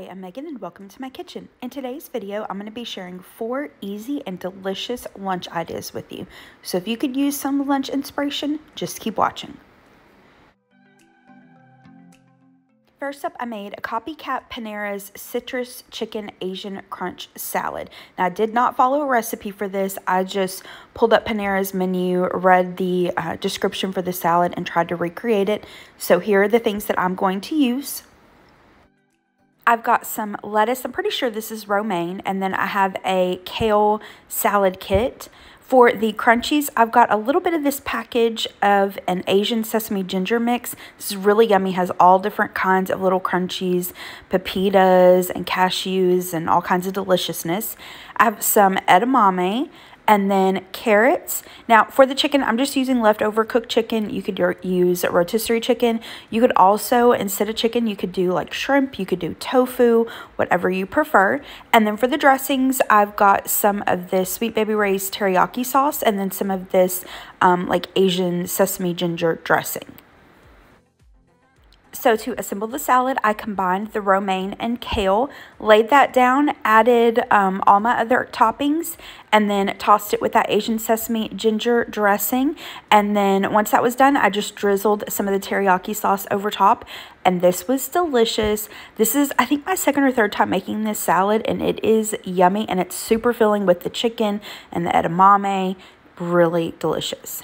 Hi, I'm Megan and welcome to my kitchen. In today's video, I'm going to be sharing 4 easy and delicious lunch ideas with you. So if you could use some lunch inspiration, just keep watching. First up, I made a Copycat Panera's Citrus Chicken Asian Crunch Salad. Now, I did not follow a recipe for this. I just pulled up Panera's menu, read the description for the salad, and tried to recreate it. So here are the things that I'm going to use. I've got some lettuce. I'm pretty sure this is romaine. And then I have a kale salad kit. For the crunchies, I've got a little bit of this package of an Asian sesame ginger mix. This is really yummy. Has all different kinds of little crunchies, pepitas and cashews and all kinds of deliciousness. I have some edamame and then carrots. Now, for the chicken, I'm just using leftover cooked chicken. You could use rotisserie chicken. You could also, instead of chicken, you could do like shrimp. You could do tofu, whatever you prefer. And then for the dressings, I've got some of this Sweet Baby Ray's teriyaki sauce and then some of this like Asian sesame ginger dressing. So to assemble the salad, I combined the romaine and kale, laid that down, added all my other toppings, and then tossed it with that Asian sesame ginger dressing. And then once that was done, I just drizzled some of the teriyaki sauce over top, and this was delicious. This is, I think, my second or third time making this salad, and it is yummy, and it's super filling with the chicken and the edamame. Really delicious.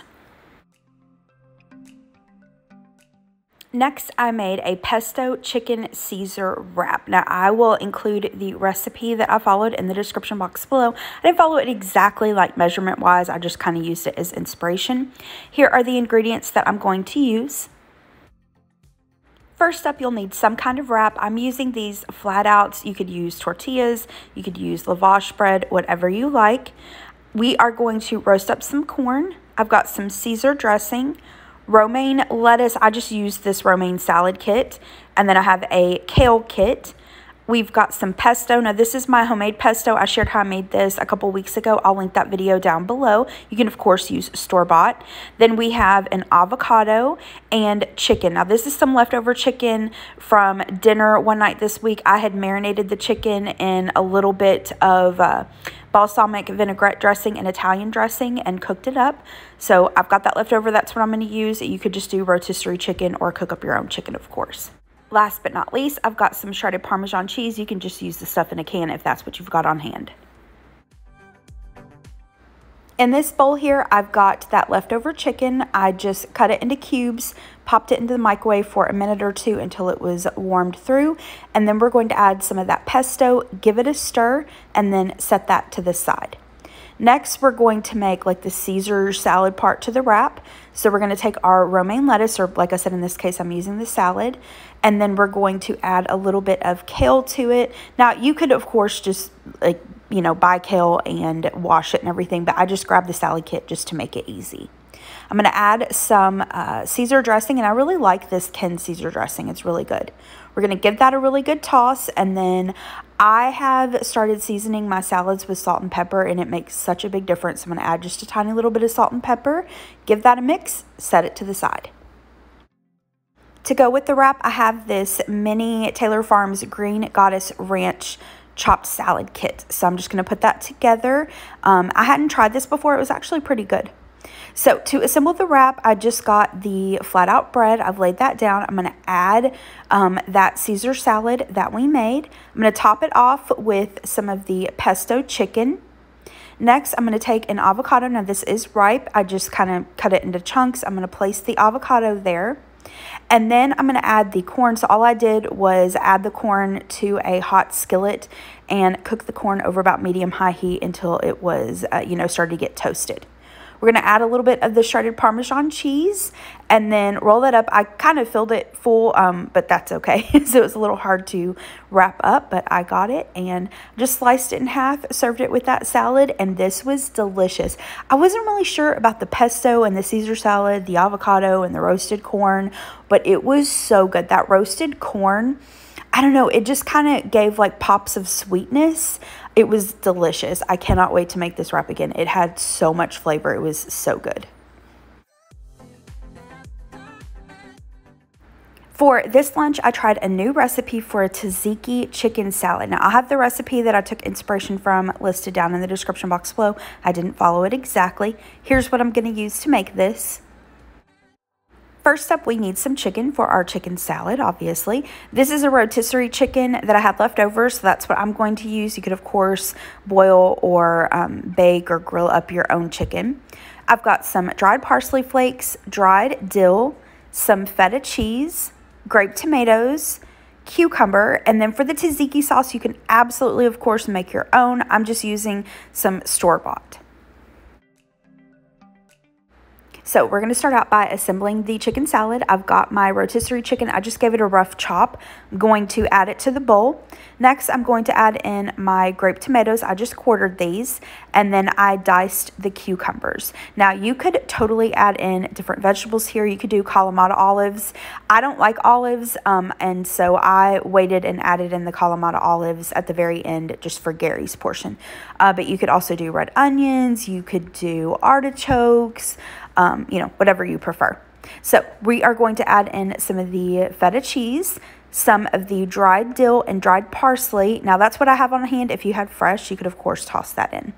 Next, I made a pesto chicken Caesar wrap. Now, I will include the recipe that I followed in the description box below. I didn't follow it exactly like measurement-wise. I just kind of used it as inspiration. Here are the ingredients that I'm going to use. First up, you'll need some kind of wrap. I'm using these flat outs. You could use tortillas. You could use lavash bread, whatever you like. We are going to roast up some corn. I've got some Caesar dressing, romaine lettuce. I just used this romaine salad kit, and then I have a kale kit. We've got some pesto. Now, this is my homemade pesto. I shared how I made this a couple weeks ago. I'll link that video down below. You can, of course, use store-bought. Then we have an avocado and chicken. Now, this is some leftover chicken from dinner one night this week. I had marinated the chicken in a little bit of balsamic vinaigrette dressing and Italian dressing and cooked it up. So I've got that left over. That's what I'm going to use. You could just do rotisserie chicken or cook up your own chicken, of course. Last but not least, I've got some shredded Parmesan cheese. You can just use the stuff in a can if that's what you've got on hand. In this bowl here, I've got that leftover chicken. I just cut it into cubes, popped it into the microwave for a minute or two until it was warmed through. And then we're going to add some of that pesto, give it a stir, and then set that to the side. Next, we're going to make like the Caesar salad part to the wrap. So we're going to take our romaine lettuce, or like I said, in this case, I'm using the salad. And then we're going to add a little bit of kale to it. Now, you could, of course, just like, you know, buy kale and wash it and everything. But I just grabbed the salad kit just to make it easy. I'm going to add some Caesar dressing, and I really like this Ken Caesar dressing. It's really good. We're going to give that a really good toss, and then I have started seasoning my salads with salt and pepper, and it makes such a big difference. I'm going to add just a tiny little bit of salt and pepper, give that a mix, set it to the side. To go with the wrap, I have this mini Taylor Farms Green Goddess Ranch chopped salad kit. So I'm just going to put that together. I hadn't tried this before. It was actually pretty good. So to assemble the wrap, I just got the flat out bread. I've laid that down. I'm going to add that Caesar salad that we made. I'm going to top it off with some of the pesto chicken. Next, I'm going to take an avocado. Now, this is ripe. I just kind of cut it into chunks. I'm going to place the avocado there. And then I'm going to add the corn. So all I did was add the corn to a hot skillet and cook the corn over about medium-high heat until it was, started to get toasted. We're going to add a little bit of the shredded Parmesan cheese and then roll that up. I kind of filled it full, but that's okay. So it was a little hard to wrap up, but I got it and just sliced it in half, served it with that salad, and this was delicious. I wasn't really sure about the pesto and the Caesar salad, the avocado and the roasted corn, but it was so good. That roasted corn, I don't know, it just kind of gave like pops of sweetness. It was delicious. I cannot wait to make this wrap again. It had so much flavor. It was so good. For this lunch, I tried a new recipe for a tzatziki chicken salad. Now, I'll have the recipe that I took inspiration from listed down in the description box below. I didn't follow it exactly. Here's what I'm going to use to make this. First up, we need some chicken for our chicken salad, obviously. This is a rotisserie chicken that I had left over, so that's what I'm going to use. You could, of course, boil or bake or grill up your own chicken. I've got some dried parsley flakes, dried dill, some feta cheese, grape tomatoes, cucumber, and then for the tzatziki sauce, you can absolutely, of course, make your own. I'm just using some store-bought. So we're going to start out by assembling the chicken salad. I've got my rotisserie chicken. I just gave it a rough chop. I'm going to add it to the bowl. Next, I'm going to add in my grape tomatoes. I just quartered these, and then I diced the cucumbers. Now, you could totally add in different vegetables here. You could do Kalamata olives. I don't like olives, and so I waited and added in the Kalamata olives at the very end just for Gary's portion. But you could also do red onions. You could do artichokes. You know, whatever you prefer. So we are going to add in some of the feta cheese, some of the dried dill and dried parsley. Now that's what I have on hand. If you had fresh, you could of course toss that in.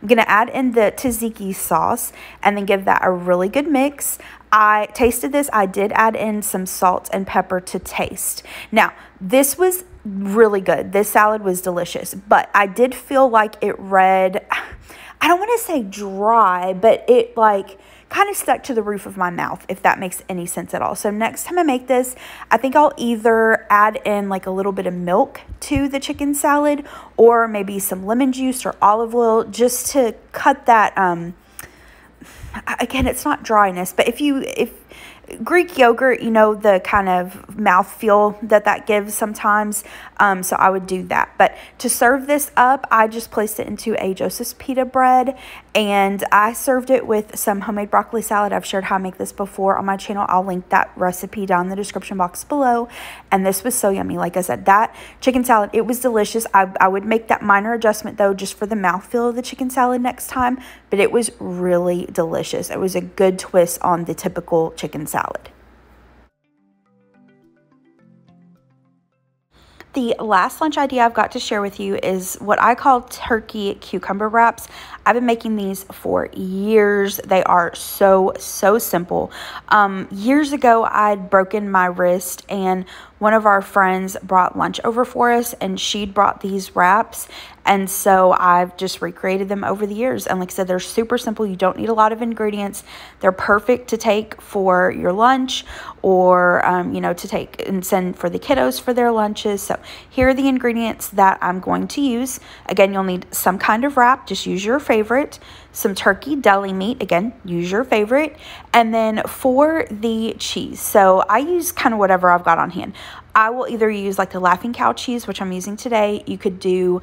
I'm going to add in the tzatziki sauce and then give that a really good mix. I tasted this. I did add in some salt and pepper to taste. Now, this was really good. This salad was delicious, but I did feel like it read, I don't want to say dry, but it like kind of stuck to the roof of my mouth, if that makes any sense at all. So next time I make this, I think I'll either add in like a little bit of milk to the chicken salad or maybe some lemon juice or olive oil just to cut that, again, it's not dryness, but if Greek yogurt, you know, the kind of mouthfeel that gives sometimes. So I would do that. But to serve this up, I just placed it into a Joseph's pita bread and I served it with some homemade broccoli salad. I've shared how I make this before on my channel. I'll link that recipe down in the description box below. And this was so yummy. Like I said, that chicken salad, it was delicious. I would make that minor adjustment though, just for the mouthfeel of the chicken salad next time. But it was really delicious. It was a good twist on the typical chicken salad. The last lunch idea I've got to share with you is what I call turkey cucumber wraps. I've been making these for years. They are so simple. Years ago, I'd broken my wrist and one of our friends brought lunch over for us and she'd brought these wraps. And so I've just recreated them over the years. And like I said, they're super simple. You don't need a lot of ingredients. They're perfect to take for your lunch or, you know, to take and send for the kiddos for their lunches. So here are the ingredients that I'm going to use. Again, you'll need some kind of wrap. Just use your favorite. Some turkey deli meat. Again, use your favorite. And then for the cheese. So I use kind of whatever I've got on hand. I will either use like the Laughing Cow cheese, which I'm using today. You could do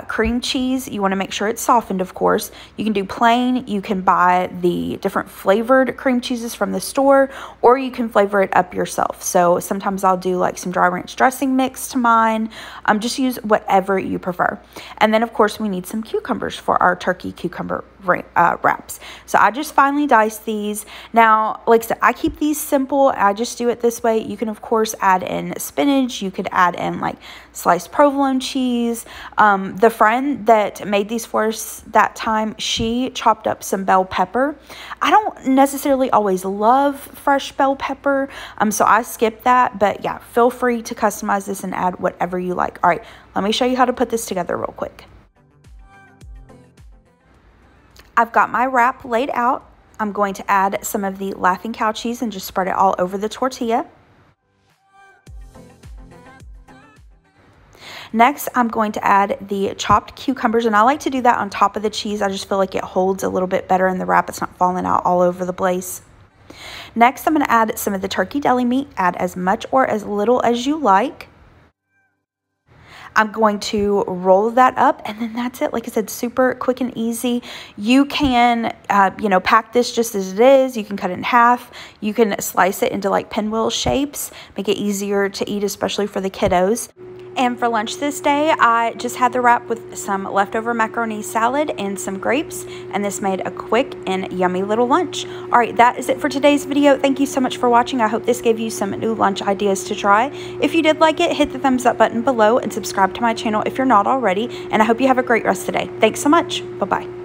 cream cheese. You want to make sure it's softened, of course. You can do plain. You can buy the different flavored cream cheeses from the store, or you can flavor it up yourself. So sometimes I'll do like some dry ranch dressing mix to mine. Just use whatever you prefer. And then, of course, we need some cucumbers for our turkey cucumber wraps. So I just finely diced these. Now, like I said, I keep these simple. I just do it this way. You can, of course, add in spinach. You could add in like sliced provolone cheese. The friend that made these for us that time, she chopped up some bell pepper. I don't necessarily always love fresh bell pepper, so I skipped that. But yeah, feel free to customize this and add whatever you like. All right, let me show you how to put this together real quick. I've got my wrap laid out. I'm going to add some of the Laughing Cow cheese and just spread it all over the tortilla. Next, I'm going to add the chopped cucumbers, and I like to do that on top of the cheese. I just feel like it holds a little bit better in the wrap. It's not falling out all over the place. Next, I'm going to add some of the turkey deli meat. Add as much or as little as you like. I'm going to roll that up, and then that's it. Like I said, super quick and easy. You can, you know, pack this just as it is. You can cut it in half. You can slice it into like pinwheel shapes, make it easier to eat, especially for the kiddos. And for lunch this day, I just had the wrap with some leftover macaroni salad and some grapes, and this made a quick and yummy little lunch. All right, that is it for today's video. Thank you so much for watching. I hope this gave you some new lunch ideas to try. If you did like it, hit the thumbs up button below and subscribe to my channel if you're not already, and I hope you have a great rest of the day. Thanks so much. Bye-bye.